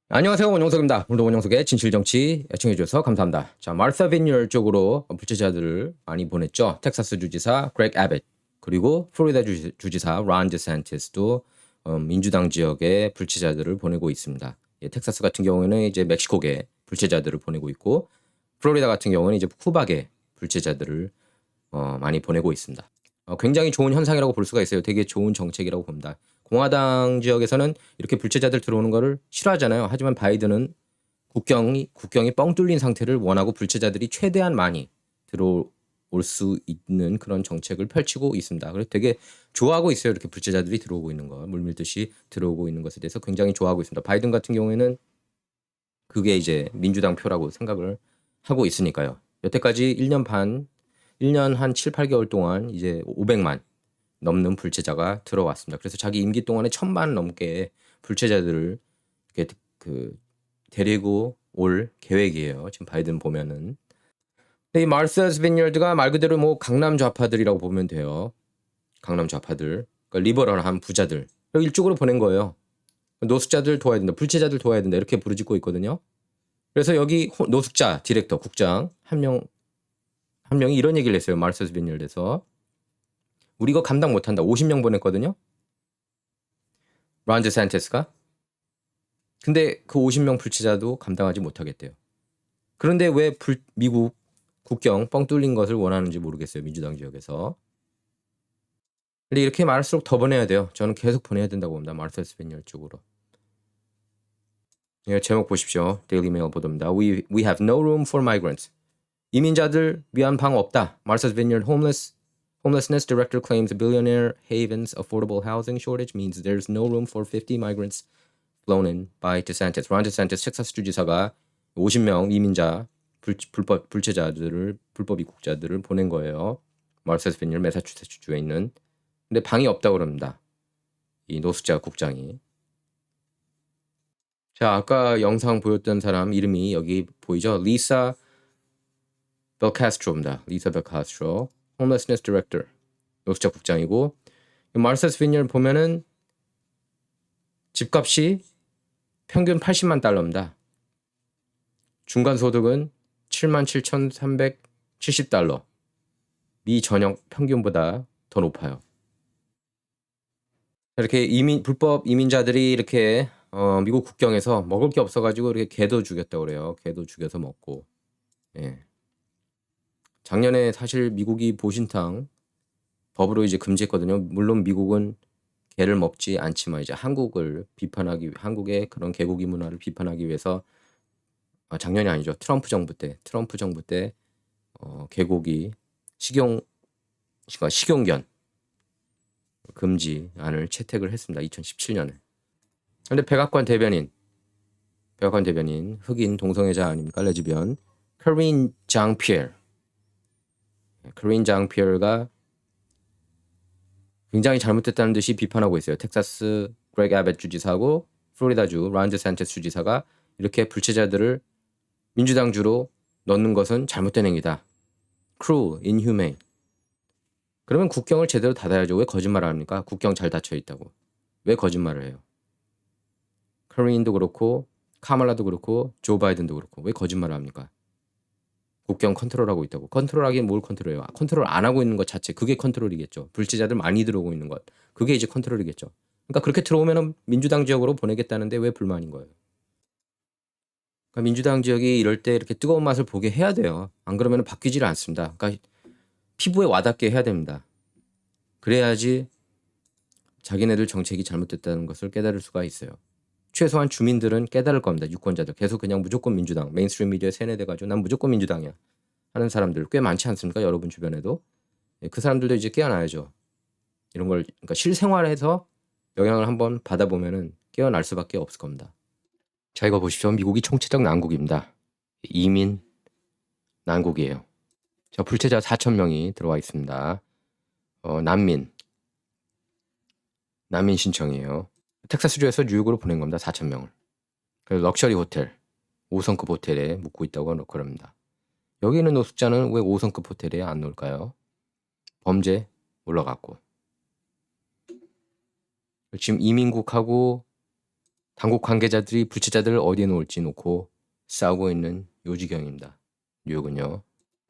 안녕하세요, 원영석입니다. 오늘도 원영석의 진실정치 애청해주셔서 감사합니다. 자, 마르사 비뉴얼 쪽으로 불체자들을 많이 보냈죠. 텍사스 주지사 그렉 애빗, 그리고 플로리다 주지사 론 디샌티스도 민주당 지역에 불체자들을 보내고 있습니다. 예, 텍사스 같은 경우에는 이제 멕시코계 불체자들을 보내고 있고, 플로리다 같은 경우는 이제 쿠바계 불체자들을 많이 보내고 있습니다. 굉장히 좋은 현상이라고 볼 수가 있어요. 되게 좋은 정책이라고 봅니다. 공화당 지역에서는 이렇게 불체자들 들어오는 거를 싫어하잖아요. 하지만 바이든은 국경이 뻥 뚫린 상태를 원하고 불체자들이 최대한 많이 들어올 수 있는 그런 정책을 펼치고 있습니다. 그래서 되게 좋아하고 있어요. 이렇게 불체자들이 들어오고 있는 거, 물밀듯이 들어오고 있는 것에 대해서 굉장히 좋아하고 있습니다. 바이든 같은 경우에는 그게 이제 민주당 표라고 생각을 하고 있으니까요. 여태까지 1년 한 7, 8개월 동안 이제 500만 넘는 불체자가 들어왔습니다. 그래서 자기 임기 동안에 1000만 넘게 불체자들을 이렇게 데리고 올 계획이에요. 지금 바이든 보면은. 근데 이 마르사스 비니어드가 말 그대로 뭐 강남 좌파들이라고 보면 돼요. 강남 좌파들, 그러니까 리버럴한 부자들. 여기 일쪽으로 보낸 거예요. 노숙자들 도와야 된다, 불체자들 도와야 된다 이렇게 부르짖고 있거든요. 그래서 여기 노숙자 디렉터 국장 한 명이 이런 얘기를 했어요. 마르사스 비니어드에서. 우리 이거 감당 못한다. 50명 보냈거든요. 론 디샌티스가. 근데 그 50명 불체자도 감당하지 못하겠대요. 그런데 왜 미국 국경 뻥 뚫린 것을 원하는지 모르겠어요. 민주당 지역에서. 근데 이렇게 말할수록 더 보내야 돼요. 저는 계속 보내야 된다고 봅니다. 마르사스 비니얼 쪽으로. 예, 제목 보십시오. 데일리 메일 보도입니다. We have no room for migrants. 이민자들 위한 방 없다. 마르사스 비니얼 Homelessness director claims billionaire haven's affordable housing shortage means there's no room for 50 migrants flown in by DeSantis. 론 디샌티스 텍사스 주지사가 50명 이민자 불법 입국자들을 보낸 거예요. 마르사스 비니얼 매사추세츠 주에 있는. 근데 방이 없다고 그럽니다. 이 노숙자 국장이. 자, 아까 영상 보였던 사람 이름이 여기 보이죠? 리사 벨카스트로입니다. 리사 벨카스트로. Homelessness Director. 노숙자 국장이고, 마르사스 비니얼 보면은 집값이 평균 80만 달러입니다. 중간 소득은 77,370달러. 미 전역 평균보다 더 높아요. 이렇게 불법 이민자들이 이렇게 미국 국경에서 먹을 게 없어가지고 이렇게 개도 죽였다고 그래요. 개도 죽여서 먹고. 예. 작년에 사실 미국이 보신탕 법으로 이제 금지했거든요. 물론 미국은 개를 먹지 않지만 이제 한국의 그런 개고기 문화를 비판하기 위해서 작년이 아니죠. 트럼프 정부 때 개고기 식용견 금지안을 채택을 했습니다. 2017년에. 근데 백악관 대변인 흑인 동성애자 아닙니까? 레즈비언 커린 장피에르가 굉장히 잘못됐다는 듯이 비판하고 있어요. 텍사스 그렉 애빗 주지사하고 플로리다주 론 디샌티스 주지사가 이렇게 불체자들을 민주당 주로 넣는 것은 잘못된 행위다. cruel, inhumane. 그러면 국경을 제대로 닫아야죠. 왜 거짓말을 합니까? 국경 잘 닫혀 있다고. 왜 거짓말을 해요? 커린도 그렇고 카말라도 그렇고 조 바이든도 그렇고 왜 거짓말을 합니까? 국경 컨트롤하고 있다고. 컨트롤하기엔 뭘 컨트롤해요? 컨트롤 안 하고 있는 것 자체, 그게 컨트롤이겠죠. 불체자들 많이 들어오고 있는 것, 그게 이제 컨트롤이겠죠. 그러니까 그렇게 들어오면 민주당 지역으로 보내겠다는데 왜 불만인 거예요? 그러니까 민주당 지역이 이럴 때 이렇게 뜨거운 맛을 보게 해야 돼요. 안 그러면 바뀌지를 않습니다. 그러니까 피부에 와닿게 해야 됩니다. 그래야지 자기네들 정책이 잘못됐다는 것을 깨달을 수가 있어요. 최소한 주민들은 깨달을 겁니다. 유권자들. 계속 그냥 무조건 민주당, 메인스트림 미디어에 세뇌돼가지고 난 무조건 민주당이야 하는 사람들 꽤 많지 않습니까? 여러분 주변에도. 그 사람들도 이제 깨어나야죠. 이런 걸 그러니까 실생활에서 영향을 한번 받아보면은 깨어날 수밖에 없을 겁니다. 자, 이거 보십시오. 미국이 총체적 난국입니다. 이민 난국이에요. 자, 불체자 4,000명이 들어와 있습니다. 난민 신청이에요. 텍사스주에서 뉴욕으로 보낸 겁니다. 4,000명을. 그래서 럭셔리 호텔, 5성급 호텔에 묵고 있다고 그럽니다. 여기 있는 노숙자는 왜 5성급 호텔에 안 놓을까요? 범죄 올라갔고. 지금 이민국하고 당국 관계자들이 불체자들을 어디에 놓을지 놓고 싸우고 있는 요 지경입니다. 뉴욕은요.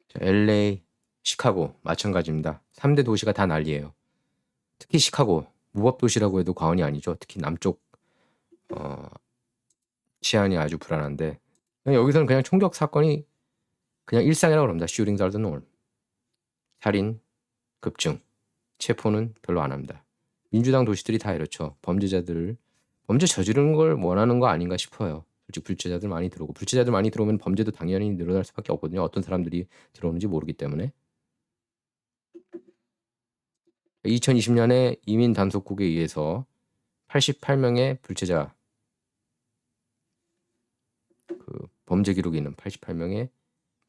자, LA, 시카고 마찬가지입니다. 3대 도시가 다 난리예요. 특히 시카고 무법 도시라고 해도 과언이 아니죠. 특히 남쪽 치안이 아주 불안한데 여기서는 그냥 총격 사건이 그냥 일상이라고 합니다. Shootings are the norm. 살인, 급증, 체포는 별로 안 합니다. 민주당 도시들이 다 이렇죠. 범죄 저지르는 걸 원하는 거 아닌가 싶어요. 솔직히 불체자들 많이 들어오고 불체자들 많이 들어오면 범죄도 당연히 늘어날 수밖에 없거든요. 어떤 사람들이 들어오는지 모르기 때문에. 2020년에 이민 단속국에 의해서 88명의 불체자 범죄 기록이 있는 88명의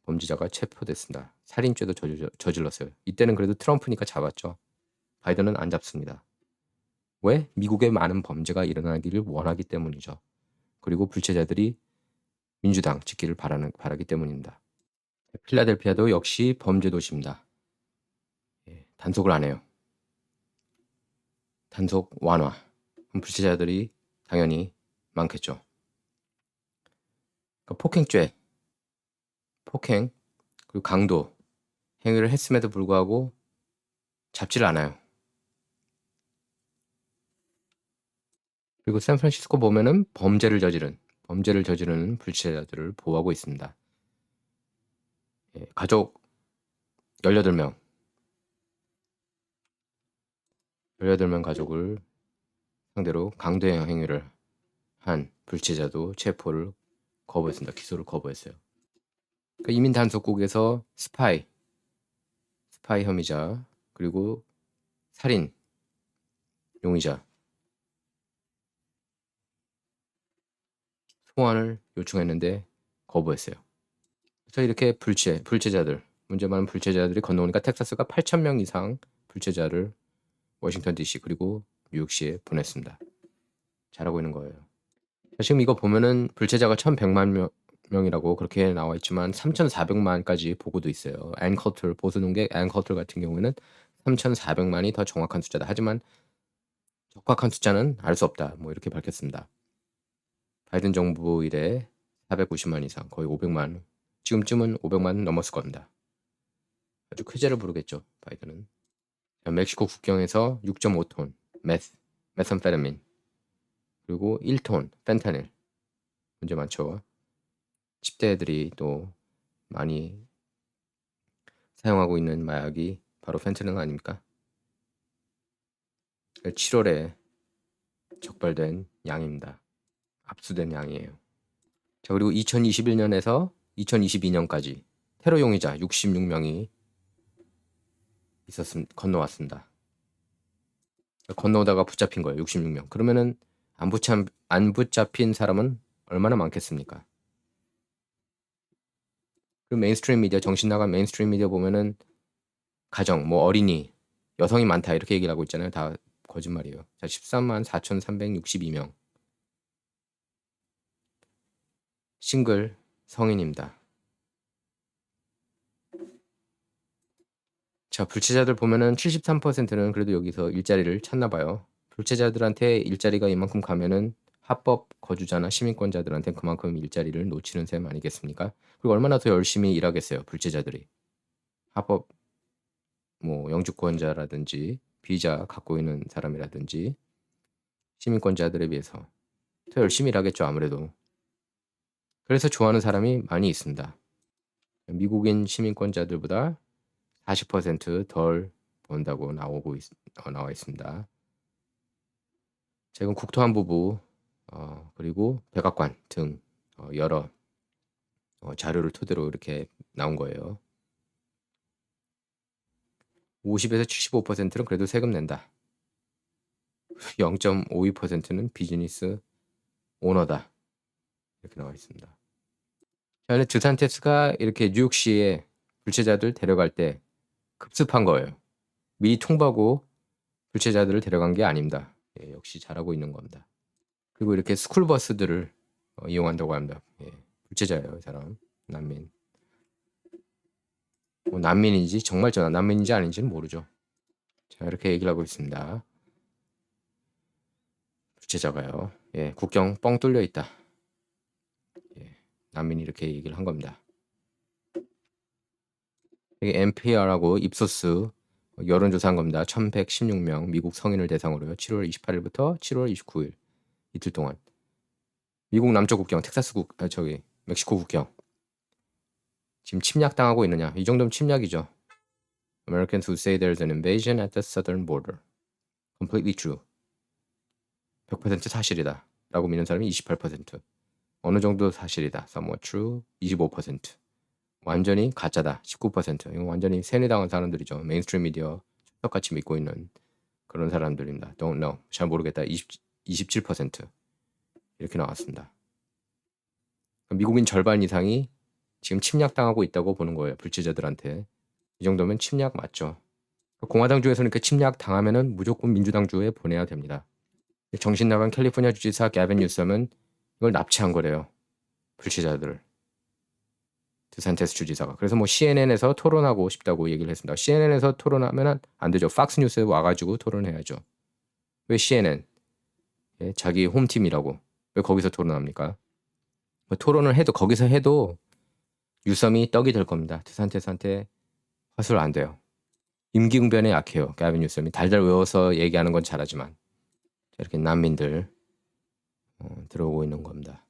범죄자가 체포됐습니다. 살인죄도 저질렀어요. 이때는 그래도 트럼프니까 잡았죠. 바이든은 안 잡습니다. 왜? 미국에 많은 범죄가 일어나기를 원하기 때문이죠. 그리고 불체자들이 민주당 짓기를 바라기 때문입니다. 필라델피아도 역시 범죄 도시입니다. 단속을 안 해요. 단속 완화. 불체자들이 당연히 많겠죠. 그러니까 폭행죄, 폭행, 그리고 강도 행위를 했음에도 불구하고 잡지를 않아요. 그리고 샌프란시스코 보면은 범죄를 저지르는 불체자들을 보호하고 있습니다. 가족 18명 가족을 상대로 강도행 행위를 한 불체자도 체포를 거부했습니다. 기소를 거부했어요. 그러니까 이민 단속국에서 스파이 혐의자 그리고 살인 용의자 소환을 요청했는데 거부했어요. 그래서 이렇게 불체자들 문제 많은 불체자들이 건너오니까 텍사스가 8,000명 이상 불체자를 워싱턴 DC 그리고 뉴욕시에 보냈습니다. 잘하고 있는 거예요. 지금 이거 보면은 불체자가 1,100만 명이라고 그렇게 나와 있지만 3,400만까지 보고도 있어요. 보수 농객 앤 커틀 같은 경우에는 3,400만이 더 정확한 숫자다. 하지만 적확한 숫자는 알 수 없다. 뭐 이렇게 밝혔습니다. 바이든 정부 이래 490만 이상, 거의 500만. 지금쯤은 500만 넘었을 겁니다. 아주 쾌재를 부르겠죠. 바이든은. 멕시코 국경에서 6.5톤 메삼페타민 그리고 1톤 펜타닐 문제 많죠. 10대 애들이 또 많이 사용하고 있는 마약이 바로 펜타닐 아닙니까? 7월에 적발된 양입니다. 압수된 양이에요. 자, 그리고 2021년에서 2022년까지 테러 용의자 66명이 건너왔습니다. 건너오다가 붙잡힌 거예요. 66명. 그러면은 안 붙잡힌 사람은 얼마나 많겠습니까? 그 메인스트림 미디어 정신 나간 메인스트림 미디어 보면은 가정, 뭐 어린이, 여성이 많다 이렇게 얘기를 하고 있잖아요. 다 거짓말이에요. 자, 13만 4,362명. 싱글 성인입니다. 자, 불체자들 보면은 73%는 그래도 여기서 일자리를 찾나 봐요. 불체자들한테 일자리가 이만큼 가면은 합법 거주자나 시민권자들한테 그만큼 일자리를 놓치는 셈 아니겠습니까? 그리고 얼마나 더 열심히 일하겠어요, 불체자들이. 합법 뭐 영주권자라든지 비자 갖고 있는 사람이라든지 시민권자들에 비해서 더 열심히 일하겠죠, 아무래도. 그래서 좋아하는 사람이 많이 있습니다. 미국인 시민권자들보다 40%덜 번다고 나와 있습니다. 자, 이건 국토안보부 그리고 백악관 등 여러 자료를 토대로 이렇게 나온 거예요. 50에서 75%는 그래도 세금 낸다. 0.52%는 비즈니스 오너다. 이렇게 나와 있습니다. 자, 근데 드산테스가 이렇게 뉴욕시에 불체자들 데려갈 때 급습한 거예요. 미리 통보하고 불체자들을 데려간 게 아닙니다. 역시 잘하고 있는 겁니다. 그리고 이렇게 스쿨버스들을 이용한다고 합니다. 불체자예요, 이 사람. 난민. 뭐 난민인지 정말 난민인지 아닌지는 모르죠. 자, 이렇게 얘기를 하고 있습니다. 부채자가요. 예, 국경 뻥 뚫려 있다. 예, 난민이 이렇게 얘기를 한 겁니다. 이게 NPR하고 입소스 여론조사한 겁니다. 1116명 미국 성인을 대상으로요. 7월 28일부터 7월 29일 이틀 동안 미국 남쪽 국경 멕시코 국경 지금 침략당하고 있느냐? 이 정도면 침략이죠. Americans who say there's an invasion at the southern border. Completely true. 100% 사실이다. 라고 믿는 사람이 28%. 어느 정도 사실이다. Somewhat true. 25%. 완전히 가짜다. 19%. 이건 완전히 세뇌당한 사람들이죠. 메인스트림 미디어 똑같이 믿고 있는 그런 사람들입니다. Don't know. 잘 모르겠다. 27%. 이렇게 나왔습니다. 미국인 절반 이상이 지금 침략당하고 있다고 보는 거예요. 불체자들한테. 이 정도면 침략 맞죠. 공화당 주에서는 그 침략 당하면은 무조건 민주당 주에 보내야 됩니다. 정신 나간 캘리포니아 주지사 게빈 뉴섬은 이걸 납치한 거래요. 불체자들을. 드산테스 주지사가. 그래서 뭐 CNN에서 토론하고 싶다고 얘기를 했습니다. CNN에서 토론하면 안 되죠. 팍스 뉴스에 와가지고 토론해야죠. 왜 CNN? 예, 자기 홈팀이라고. 왜 거기서 토론합니까? 뭐 토론을 해도 거기서 해도 뉴섬이 떡이 될 겁니다. 드산테스한테 화술 안 돼요. 임기응변에 약해요. 게빈 뉴섬이 달달 외워서 얘기하는 건 잘하지만 이렇게 난민들 들어오고 있는 겁니다.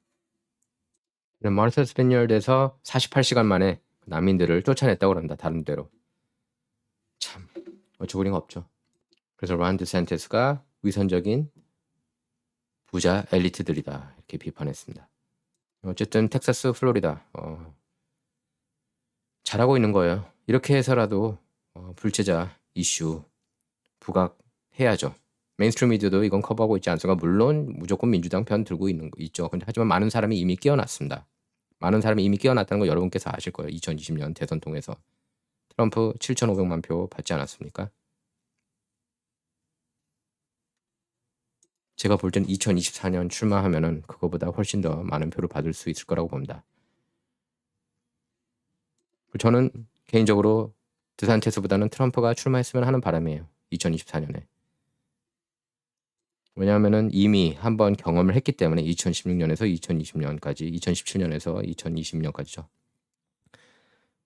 마르사스 빈열드에서 48시간 만에 난민들을 쫓아냈다고 합니다. 다른 데로. 참 어처구니가 없죠. 그래서 론 디샌티스가 위선적인 부자 엘리트들이다 이렇게 비판했습니다. 어쨌든 텍사스, 플로리다 잘하고 있는 거예요. 이렇게 해서라도 불체자 이슈 부각해야죠. 메인스트림 미디어도 이건 커버하고 있지 않습니까? 물론 무조건 민주당 편 들고 있죠. 근데 하지만 많은 사람이 이미 깨어났습니다. 많은 사람이 이미 깨어났다는 거 여러분께서 아실 거예요. 2020년 대선 통해서 트럼프 7,500만 표 받지 않았습니까? 제가 볼 때는 2024년 출마하면은 그거보다 훨씬 더 많은 표를 받을 수 있을 거라고 봅니다. 저는 개인적으로 드산테스보다는 트럼프가 출마했으면 하는 바람이에요. 2024년에. 왜냐하면은 이미 한번 경험을 했기 때문에 2016년에서 2020년까지, 2017년에서 2020년까지죠.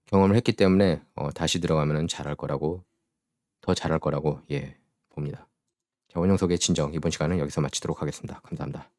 경험을 했기 때문에 다시 들어가면은 잘할 거라고, 더 잘할 거라고 봅니다. 자, 원영석의 진정 이번 시간은 여기서 마치도록 하겠습니다. 감사합니다.